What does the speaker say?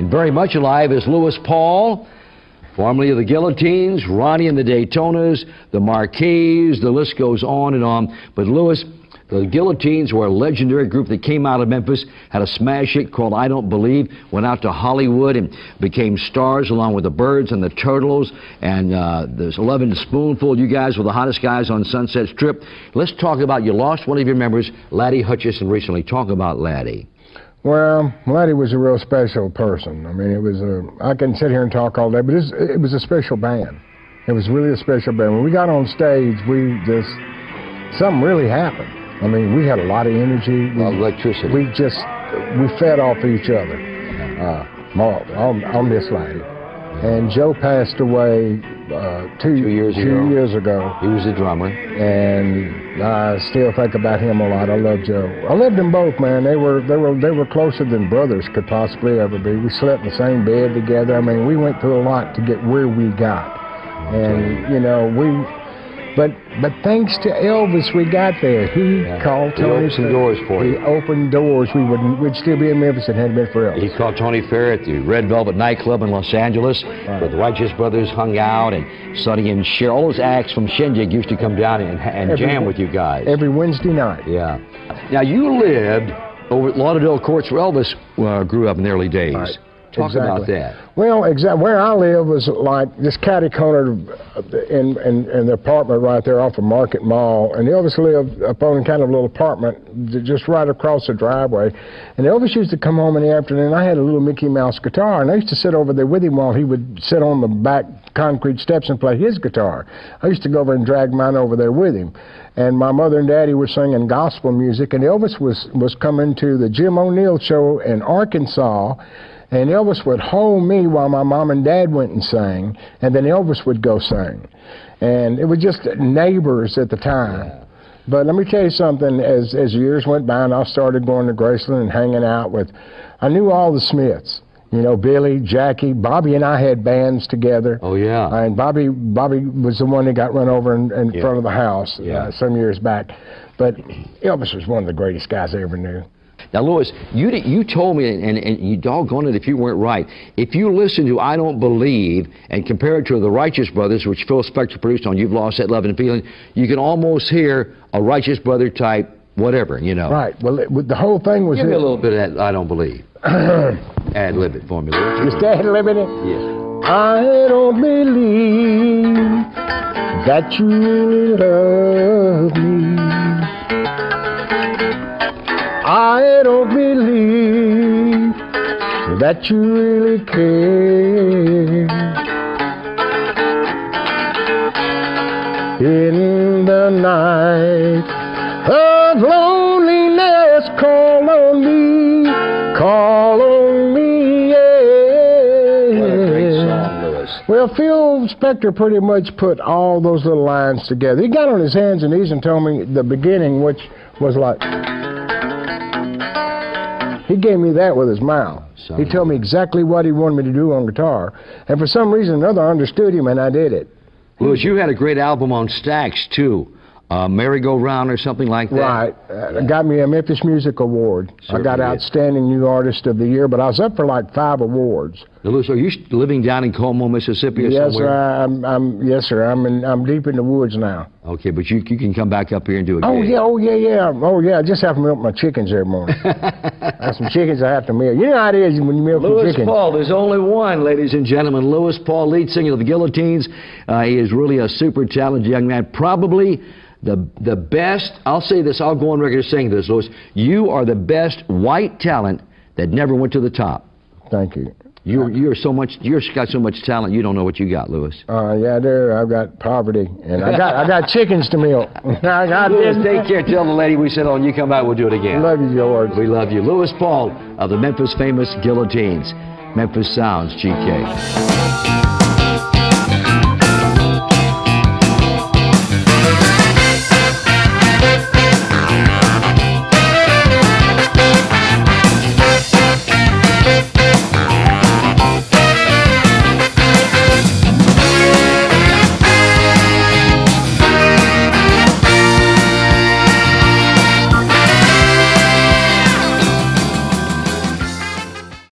and very much alive is Lewis Paul, formerly of the Guilloteens, Ronnie and the Daytonas, the Marquis, the list goes on and on. But Lewis, the Guilloteens were a legendary group that came out of Memphis, had a smash hit called I Don't Believe, went out to Hollywood and became stars along with the Birds and the Turtles, and there's 11 Spoonful. You guys were the hottest guys on Sunset Strip. Let's talk about, you lost one of your members, Laddie Hutchinson, recently. Talk about Laddie. Well, Laddie was a real special person. I mean, it was I can sit here and talk all day, but it was a special band. It was really a special band. When we got on stage, something really happened. I mean, we had a lot of energy. Electricity. We fed off each other. I'll miss Laddie. And Joe passed away two years ago. He was the drummer. And I still think about him a lot. I love Joe. I loved them both, man. They were closer than brothers could possibly ever be. We slept in the same bed together. I mean, we went through a lot to get where we got. And you know, But thanks to Elvis, we got there. He called Tony. He opened some doors for you. He opened doors. We'd still be in Memphis if it hadn't been for Elvis. He called Tony Fair at the Red Velvet nightclub in Los Angeles, where the Righteous Brothers hung out, and Sonny and Cher. All those acts from Shindig used to come down and jam with you guys. Every Wednesday night. Yeah. Now, you lived over at Lauderdale Courts where Elvis grew up in the early days. Right. Talk about that. Well, where I live was like this catty corner in the apartment right there off of Market Mall, and Elvis lived up on kind of a little apartment just right across the driveway. And Elvis used to come home in the afternoon. I had a little Mickey Mouse guitar, and I used to sit over there with him while he would sit on the back concrete steps and play his guitar. I used to go over and drag mine over there with him. And my mother and daddy were singing gospel music, and Elvis was coming to the Jim O'Neill show in Arkansas. And Elvis would hold me while my mom and dad went and sang, and then Elvis would go sing. And it was just neighbors at the time. Yeah. But let me tell you something, as years went by and I started going to Graceland and hanging out with, I knew all the Smiths. You know, Billy, Jackie, Bobby and I had bands together. Oh, yeah. And Bobby was the one that got run over in front of the house some years back. But Elvis was one of the greatest guys I ever knew. Now, Lewis, you told me, and you doggone it if you weren't right, if you listen to I Don't Believe and compare it to the Righteous Brothers, which Phil Spector produced on You've Lost That Love and Feeling, you can almost hear a Righteous Brother type whatever, you know. Right. Well, the whole thing was... Give me a little bit of that I Don't Believe. Ad-lib it for me, Lewis. Just ad-libbing it? Yes. I don't believe that you really love me. I don't believe that you really care. In the night of loneliness, call on me, yeah. What a great song, Lewis. Well, Phil Spector pretty much put all those little lines together. He got on his hands and knees and told me the beginning, which was like... He gave me that with his mouth. He told me exactly what he wanted me to do on guitar. And for some reason or another, I understood him, and I did it. Lewis, you had a great album on Stax, too. Merry-Go-Round or something like that. Right. Got me a Memphis Music Award. Certainly I got Outstanding New Artist of the Year, but I was up for like 5 awards. Now, Lewis, are you living down in Como, Mississippi or somewhere? Yes, sir. I'm deep in the woods now. Okay, but you can come back up here and do it. Oh, yeah. I just have to milk my chickens every morning. I have some chickens I have to milk. You know how it is when you milk your chickens. Lewis Paul, there's only one, ladies and gentlemen. Lewis Paul, lead singer of the Guilloteens. He is really a super talented young man. Probably the best, I'll say this, I'll go on record as saying this, Lewis. You are the best white talent that never went to the top. Thank you. You're got so much talent, you don't know what you got, Lewis. Yeah, I've got poverty, and I got chickens to milk. Lewis, take care. Tell the lady we said on. You come out, we'll do it again. Love you, George. We love you. Lewis Paul of the Memphis famous Guilloteens. Memphis Sounds, GK.